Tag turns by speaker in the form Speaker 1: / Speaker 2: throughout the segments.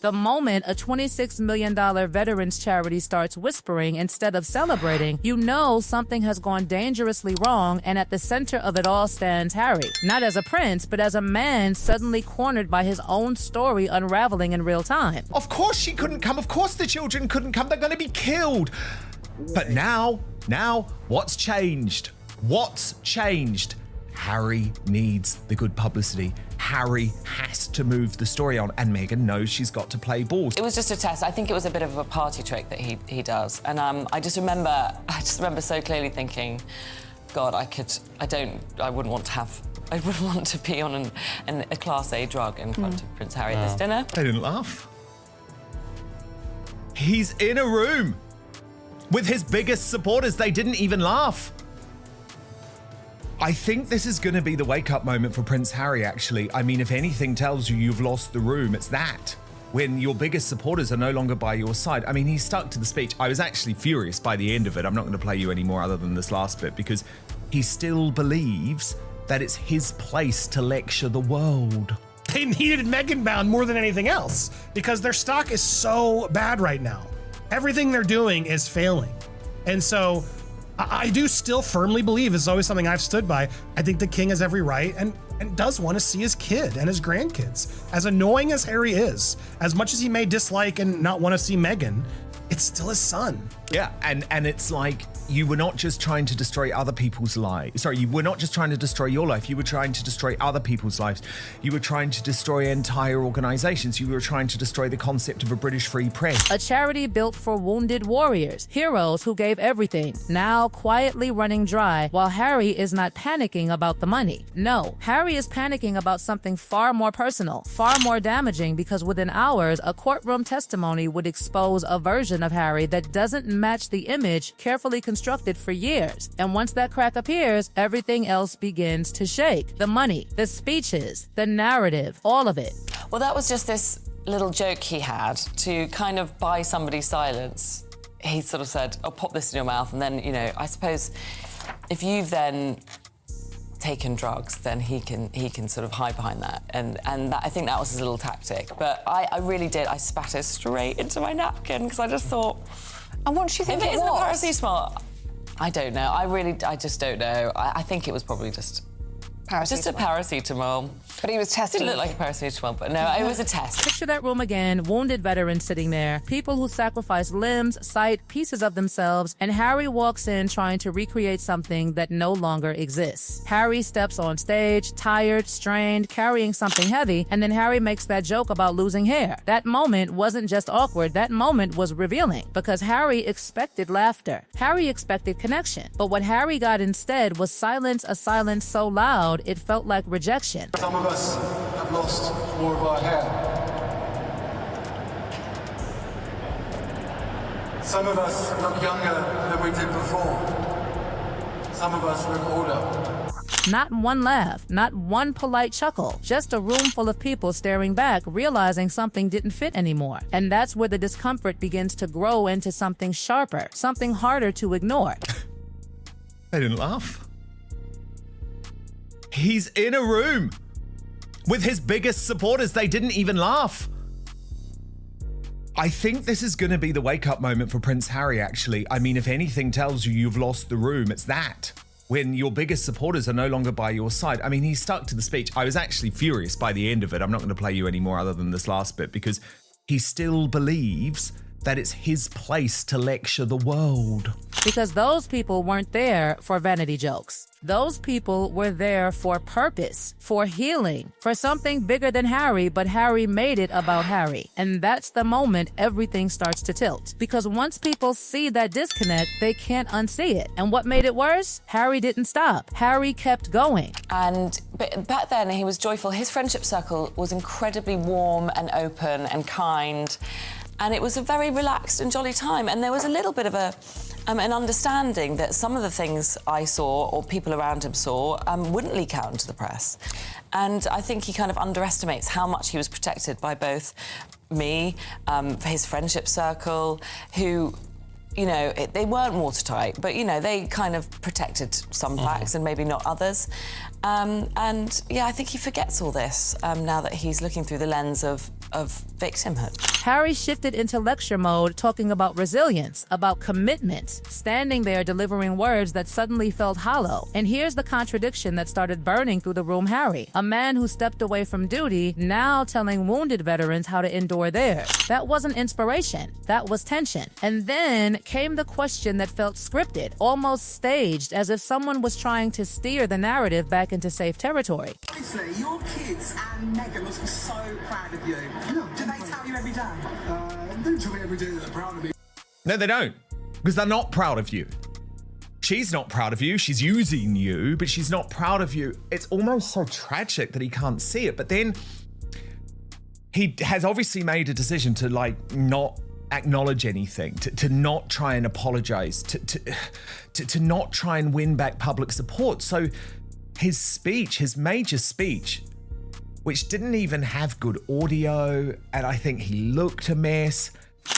Speaker 1: The moment a $26 million veterans charity starts whispering instead of celebrating, you know something has gone dangerously wrong, and at the center of it all stands Harry. Not as a prince, but as a man suddenly cornered by his own story unraveling in real time.
Speaker 2: Of course she couldn't come. Of course the children couldn't come. They're going to be killed. But now, what's changed? What's changed? Harry needs the good publicity. Harry has to move the story on, and Meghan knows she's got to play ball.
Speaker 3: It was just a test. I think it was a bit of a party trick that he does, and I just remember so clearly thinking, God, I wouldn't want to be on a Class A drug in front of Prince Harry at this dinner.
Speaker 2: They didn't laugh. He's in a room with his biggest supporters. They didn't even laugh. I think this is going to be the wake-up moment for Prince Harry, actually. I mean, if anything tells you you've lost the room, it's that. When your biggest supporters are no longer by your side. I mean, he stuck to the speech. I was actually furious by the end of it. I'm not going to play you any more other than this last bit, because he still believes that it's his place to lecture the world.
Speaker 4: They needed Meghan bound more than anything else because their stock is so bad right now. Everything they're doing is failing. And so I do still firmly believe, this is always something I've stood by, I think the king has every right and does want to see his kid and his grandkids. As annoying as Harry is, as much as he may dislike and not want to see Meghan, it's still his son.
Speaker 2: Yeah, and it's like, you were not just trying to destroy other people's lives. Sorry, you were not just trying to destroy your life. You were trying to destroy other people's lives. You were trying to destroy entire organizations. You were trying to destroy the concept of a British free press.
Speaker 1: A charity built for wounded warriors, heroes who gave everything, now quietly running dry while Harry is not panicking about the money. No, Harry is panicking about something far more personal, far more damaging, because within hours, a courtroom testimony would expose a version of Harry that doesn't match the image carefully constructed for years. And once that crack appears, everything else begins to shake. The money, the speeches, the narrative, all of it.
Speaker 3: Well, that was just this little joke he had to kind of buy somebody's silence. He sort of said, "I'll pop this in your mouth," and then, you know, I suppose if you've then taken drugs, then he can sort of hide behind that, and that, I think that was his little tactic. But I really did. I spat it straight into my napkin because I just thought.
Speaker 5: And what do you think
Speaker 3: if
Speaker 5: it
Speaker 3: isn't
Speaker 5: was?
Speaker 3: paracetamol, I don't know. I just don't know. I think it was probably just a paracetamol.
Speaker 5: But he was testing.
Speaker 3: It didn't look like a paracetamol, but no, it was a test.
Speaker 1: Picture that room again, wounded veterans sitting there, people who sacrificed limbs, sight, pieces of themselves, and Harry walks in trying to recreate something that no longer exists. Harry steps on stage, tired, strained, carrying something heavy, and then Harry makes that joke about losing hair. That moment wasn't just awkward, that moment was revealing, because Harry expected laughter. Harry expected connection. But what Harry got instead was silence, a silence so loud it felt like rejection.
Speaker 6: Some of us have lost more of our hair. Some of us look younger than we did before. Some of us look older.
Speaker 1: Not one laugh, not one polite chuckle, just a room full of people staring back, realizing something didn't fit anymore. And that's where the discomfort begins to grow into something sharper, something harder to ignore.
Speaker 2: They didn't laugh. He's in a room with his biggest supporters. They didn't even laugh. I think this is going to be the wake-up moment for Prince Harry, actually. I mean, if anything tells you you've lost the room, it's that. When your biggest supporters are no longer by your side. I mean, he stuck to the speech. I was actually furious by the end of it. I'm not going to play you any more other than this last bit, because he still believes that it's his place to lecture the world.
Speaker 1: Because those people weren't there for vanity jokes. Those people were there for purpose, for healing, for something bigger than Harry, but Harry made it about Harry. And that's the moment everything starts to tilt. Because once people see that disconnect, they can't unsee it. And what made it worse? Harry didn't stop. Harry kept going.
Speaker 3: But back then, he was joyful. His friendship circle was incredibly warm and open and kind. And it was a very relaxed and jolly time. And there was a little bit of an understanding that some of the things I saw or people around him saw wouldn't leak out into the press. And I think he kind of underestimates how much he was protected by both me, his friendship circle, who, you know, they weren't watertight, but, you know, they kind of protected some facts and maybe not others. And yeah, I think he forgets all this now that he's looking through the lens of victimhood.
Speaker 1: Harry shifted into lecture mode, talking about resilience, about commitment, standing there delivering words that suddenly felt hollow. And here's the contradiction that started burning through the room Harry. A man who stepped away from duty, now telling wounded veterans how to endure theirs. That wasn't inspiration, that was tension. And then came the question that felt scripted, almost staged, as if someone was trying to steer the narrative back into safe territory.
Speaker 7: Honestly, your kids and Meghan must be so proud of you. Do they tell you every day?
Speaker 6: They tell me every day that they're proud of me.
Speaker 2: No, they don't, because they're not proud of you. She's not proud of you. She's using you, but she's not proud of you. It's almost so tragic that he can't see it. But then he has obviously made a decision to not acknowledge anything, to not try and apologize, to not try and win back public support. So his speech, his major speech, which didn't even have good audio, and I think he looked a mess.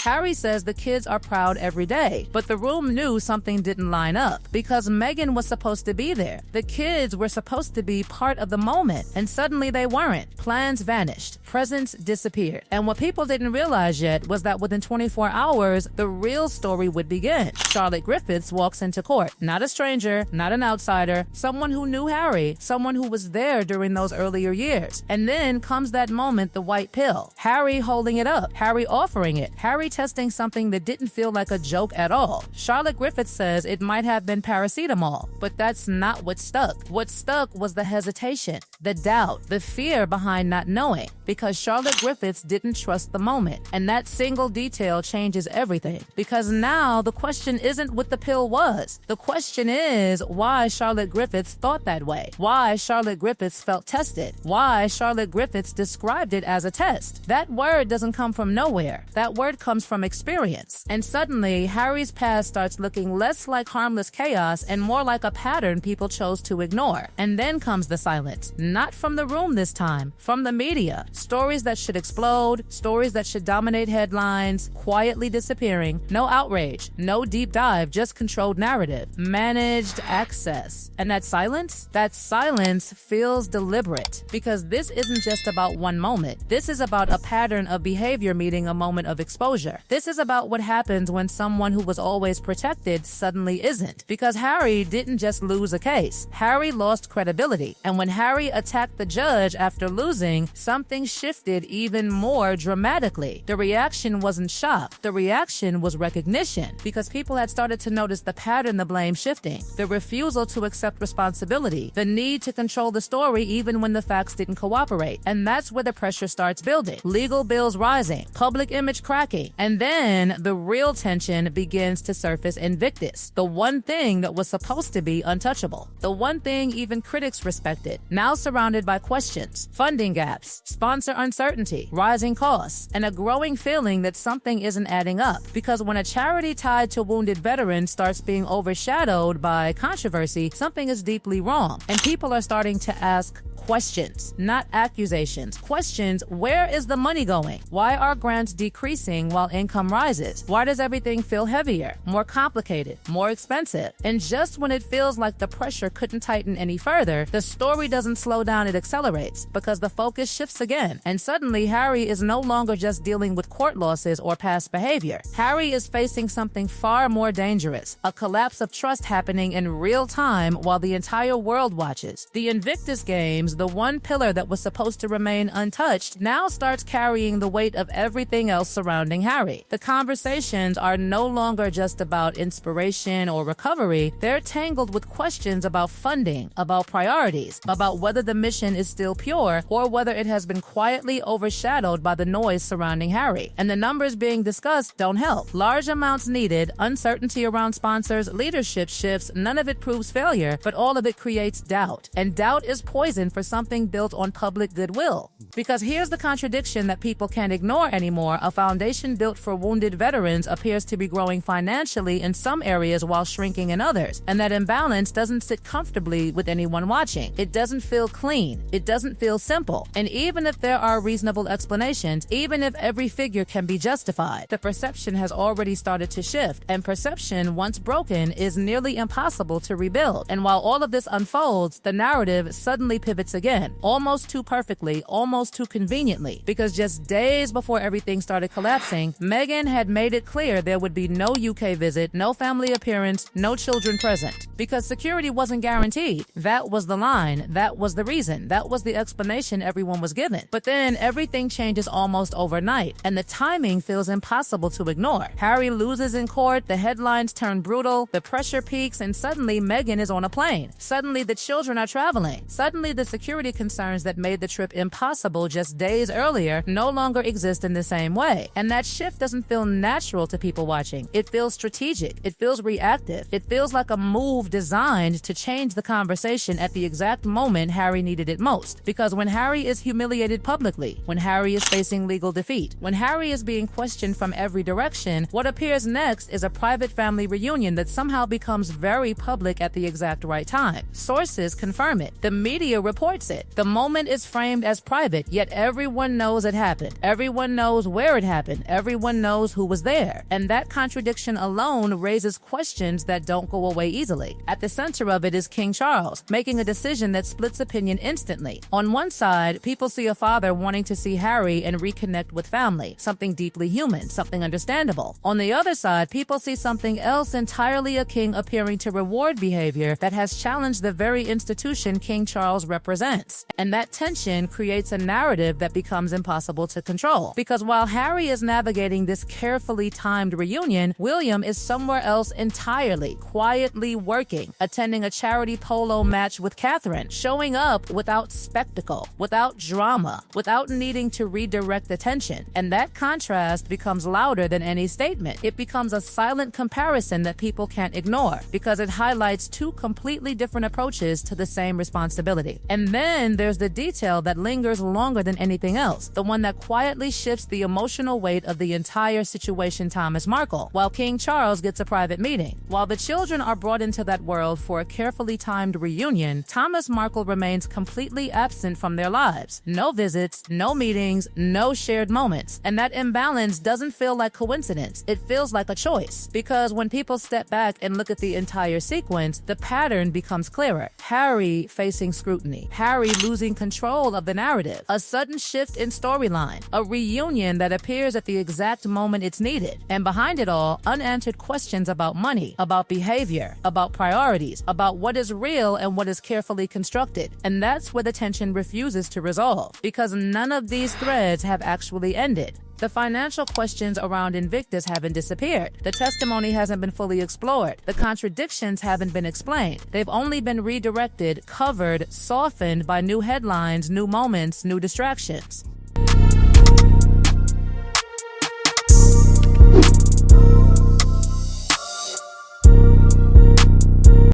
Speaker 1: Harry says the kids are proud every day, but the room knew something didn't line up because Meghan was supposed to be there. The kids were supposed to be part of the moment, and suddenly they weren't. Plans vanished. Presents disappeared. And what people didn't realize yet was that within 24 hours, the real story would begin. Charlotte Griffiths walks into court. Not a stranger, not an outsider, someone who knew Harry, someone who was there during those earlier years. And then comes that moment, the white pill. Harry holding it up. Harry offering it. Harry testing something that didn't feel like a joke at all. Charlotte Griffiths says it might have been paracetamol, but that's not what stuck. What stuck was the hesitation, the doubt, the fear behind not knowing, because Charlotte Griffiths didn't trust the moment. And that single detail changes everything, because now the question isn't what the pill was. The question is why Charlotte Griffiths thought that way, why Charlotte Griffiths felt tested, why Charlotte Griffiths described it as a test. That word doesn't come from nowhere. That word comes from experience. And suddenly, Harry's past starts looking less like harmless chaos and more like a pattern people chose to ignore. And then comes the silence. Not from the room this time, from the media. Stories that should explode, stories that should dominate headlines, quietly disappearing. No outrage, no deep dive, just controlled narrative, managed access. And that silence feels deliberate, because this isn't just about one moment. This is about a pattern of behavior meeting a moment of exposure. This is about what happens when someone who was always protected suddenly isn't. Because Harry didn't just lose a case. Harry lost credibility. And when Harry attacked the judge after losing, something shifted even more dramatically. The reaction wasn't shock. The reaction was recognition, because people had started to notice the pattern, the blame shifting, the refusal to accept responsibility, the need to control the story even when the facts didn't cooperate. And that's where the pressure starts building. Legal bills rising, public image cracking, and then the real tension begins to surface. Invictus, the one thing that was supposed to be untouchable, the one thing even critics respected, now surrounded by questions, funding gaps, sponsor uncertainty, rising costs, and a growing feeling that something isn't adding up. Because when a charity tied to wounded veterans starts being overshadowed by controversy, something is deeply wrong. And people are starting to ask questions, not accusations. Questions: where is the money going? Why are grants decreasing while income rises? Why does everything feel heavier, more complicated, more expensive? And just when it feels like the pressure couldn't tighten any further, the story doesn't slow down, it accelerates, because the focus shifts again. And suddenly, Harry is no longer just dealing with court losses or past behavior. Harry is facing something far more dangerous, a collapse of trust happening in real time while the entire world watches. The Invictus Games, the one pillar that was supposed to remain untouched, now starts carrying the weight of everything else surrounding Harry. The conversations are no longer just about inspiration or recovery. They're tangled with questions about funding, about priorities, about whether the mission is still pure or whether it has been quietly overshadowed by the noise surrounding Harry. And the numbers being discussed don't help. Large amounts needed, uncertainty around sponsors, leadership shifts, none of it proves failure, but all of it creates doubt. And doubt is poison for something built on public goodwill. Because here's the contradiction that people can't ignore anymore. A foundation built for wounded veterans appears to be growing financially in some areas while shrinking in others. And that imbalance doesn't sit comfortably with anyone watching. It doesn't feel clean. It doesn't feel simple. And even if there are reasonable explanations, even if every figure can be justified, the perception has already started to shift. And perception, once broken, is nearly impossible to rebuild. And while all of this unfolds, the narrative suddenly pivots again, almost too perfectly, almost too conveniently, because just days before everything started collapsing, Meghan had made it clear there would be no UK visit, no family appearance, no children present, because security wasn't guaranteed. That was the line. That was the reason. That was the explanation everyone was given. But then everything changes almost overnight, and the timing feels impossible to ignore. Harry loses in court, the headlines turn brutal, the pressure peaks, and suddenly Meghan is on a plane. Suddenly the children are traveling. Suddenly the security concerns that made the trip impossible just days earlier no longer exist in the same way. And that shift doesn't feel natural to people watching. It feels strategic. It feels reactive. It feels like a move designed to change the conversation at the exact moment Harry needed it most. Because when Harry is humiliated publicly, when Harry is facing legal defeat, when Harry is being questioned from every direction, what appears next is a private family reunion that somehow becomes very public at the exact right time. Sources confirm it. The media reports it. The moment is framed as private, yet everyone knows it happened. Everyone knows where it happened. Everyone knows who was there. And that contradiction alone raises questions that don't go away easily. At the center of it is King Charles, making a decision that splits opinion instantly. On one side, people see a father wanting to see Harry and reconnect with family, something deeply human, something understandable. On the other side, people see something else entirely, a king appearing to reward behavior that has challenged the very institution King Charles represents. And that tension creates a narrative that becomes impossible to control. Because while Harry is navigating this carefully timed reunion, William is somewhere else entirely, quietly working, attending a charity polo match with Catherine, showing up without spectacle, without drama, without needing to redirect attention. And that contrast becomes louder than any statement. It becomes a silent comparison that people can't ignore, because it highlights two completely different approaches to the same responsibility. And then there's the detail that lingers longer than anything else, the one that quietly shifts the emotional weight of the entire situation. Thomas Markle, while King Charles gets a private meeting. While the children are brought into that world for a carefully timed reunion, Thomas Markle remains completely absent from their lives. No visits, no meetings, no shared moments. And that imbalance doesn't feel like coincidence. It feels like a choice. Because when people step back and look at the entire sequence, the pattern becomes clearer. Harry facing scrutiny. Harry losing control of the narrative. A sudden shift in storyline. A reunion that appears at the exact moment it's needed. And behind it all, unanswered questions about money, about behavior, about priorities, about what is real and what is carefully constructed. And that's where the tension refuses to resolve. Because none of these threads have actually ended. The financial questions around Invictus haven't disappeared. The testimony hasn't been fully explored. The contradictions haven't been explained. They've only been redirected, covered, softened by new headlines, new moments, new distractions.